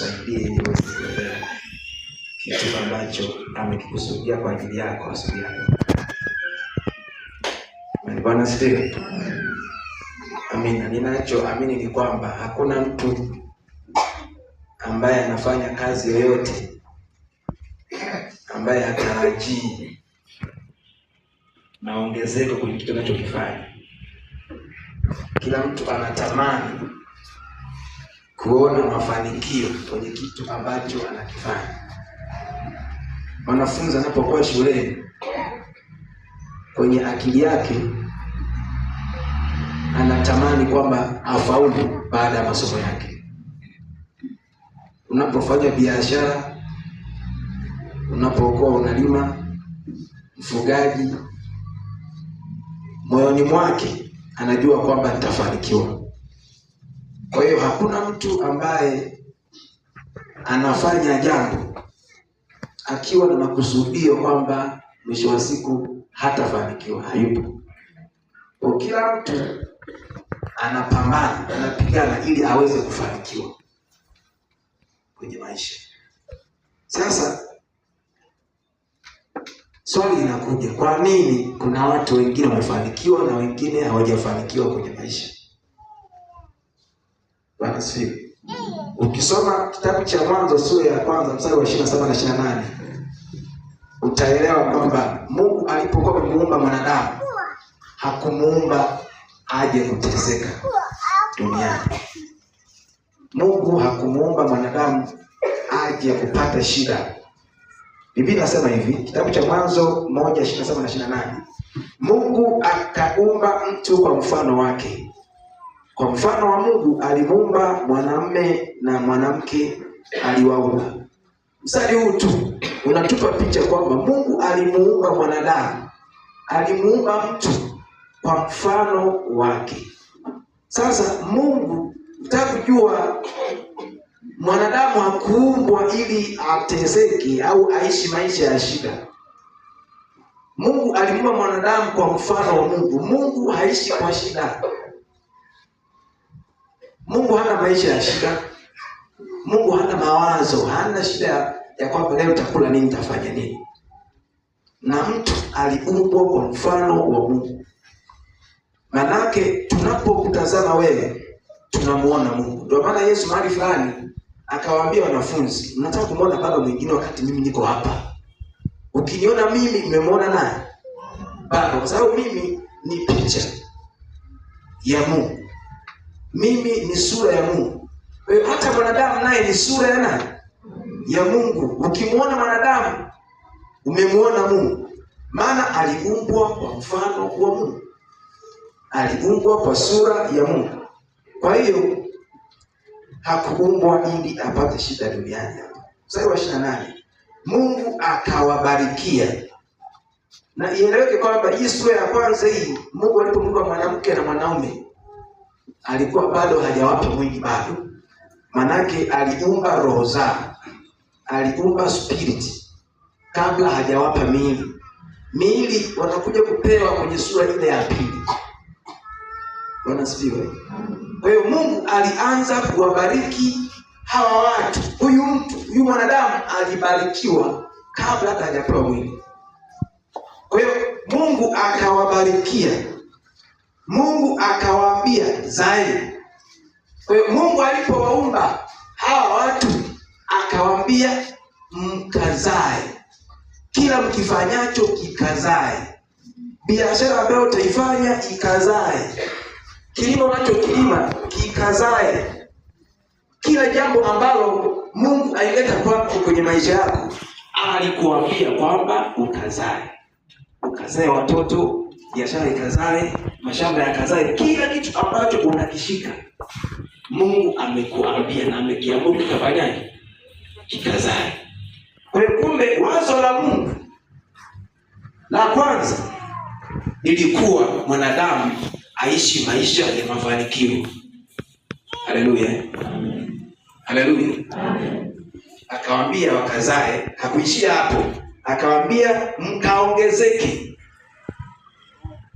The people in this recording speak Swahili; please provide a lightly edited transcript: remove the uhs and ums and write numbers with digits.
akusaidie ili uweze kuelewa kitu ambacho amekikusudia kwa ajili yako asubuhi yako. Bwana asifiwe. Amina. Ninachoamini ni kwamba hakuna mtu ambaye anafanya kazi yoyote ambaye hatarajii maongezeko kwenye kitu anachokifanya. Kila mtu anatamani kuona mafanikio kwenye kitu ambacho anakifanya. Mwanafunzi anapokuwa shuleni, kwenye akili yake anatamani kwamba afaulu baada ya masomo yake. Unapofanya biashara, unapokuwa unalima, mfugaji, moyoni mwake anajua kwamba nitafanikiwa. Kwa hiyo hakuna mtu ambaye anafanya jambo akiwa na makusudio kwamba mwisho wa siku hatafanikiwa. Hayupo. Kwa kila mtu anapambana, anapigana ili aweze kufanikiwa kwenye maisha. Sasa swali linakuja, kwa nini kuna watu wengine wamefanikiwa na wengine hawajafanikiwa kwenye maisha? Bwana asifiwe. Ukisoma kitabu cha Mwanzo sura ya kwanza mstari wa 27 na 28, utaelewa kwamba Mungu alipokuwa amemuumba mwanadamu, hakumuumba aje kuteseka duniani. Mungu hakumuumba mwanadamu aje kupata shida. Biblia inasema hivi, kitabu cha Mwanzo 1:27 na 28, Mungu akaumba mtu kwa mfano wake. Kwa mfano wa Mungu alimuumba, mwanamume na mwanamke aliwaumba. Mstari huu tu unatupa picha kwamba Mungu alimuumba mwanadamu, alimuumba mtu kwa mfano wake. Sasa Mungu, utakujua mwanadamu hakuumbwa ili ateseke au aishi maisha ya shida. Mungu alimuumba mwanadamu kwa mfano wa Mungu. Mungu haishi kwa shida. Mungu hana maisha ya shida. Mungu hana mawazo, hana shida ya kwamba leo utakula nini, utafanya nini. Na mtu aliumbwa kwa mfano wa Mungu. Manake tunapokutazama wewe, tunamuona Mungu. Ndio maana Yesu mahali fulani akawaambia wanafunzi, mnataka kumuona baba mwingine wakati mimi niko hapa? Ukiniona mimi, mmemwona naye Baba, kwa sababu mimi ni picha ya Mungu. Mimi ni sura ya Mungu. Kwa hiyo hata mwanadamu naye ni sura ya nani? Ya Mungu. Ukimwona mwanadamu, umemwona Mungu. Maana aliumbwa kwa mfano wa Mungu. Aliumbwa kwa sura ya Mungu. Kwa hiyo hakuumbwa ili apate shida duniani. Mstari wa 28, Mungu akawabarikia. Na ieleweke kwamba hii sura ya kwanza hii, Mungu alipomuumba mwanamke na mwanaume, alikuwa bado hajawapa mwili bado. Manake aliumba roho zao, aliumba spirit kabla hajawapa miili. Miili wanakuja kupewa kwenye sura ile ya pili. Bwana asifiwe. Kwa hiyo Mungu alianza kuwabariki hawa watu. Huyu mwanadamu alibarikiwa kabla hata hajapewa mwili. Kwa hiyo Mungu akawabarikia. Mungu akawaambia zaeni. Kwa hiyo Mungu alipowaumba hawa watu akawaambia mkazae. Kila mkifanyacho kikazae. Biashara ambayo utaifanya ikazae. Kilimo unachokilima kikazae. Kila jambo ambalo Mungu aileta kwako kwenye maisha yako, alikuambia kwamba ukazae. Ukazae watoto, biashara ikazae, mashamba yakazae, kila kitu ambacho unakishika Mungu amekuambia na amekiamuru kikafanyaje? Kikazae. Kwa hiyo kumbe wazo la Mungu la kwanza ilikuwa mwanadamu aishi maisha ya mafanikio. Haleluya. Haleluya. Akawaambia wakazae, hakuishia hapo. Akawaambia mkaongezeke.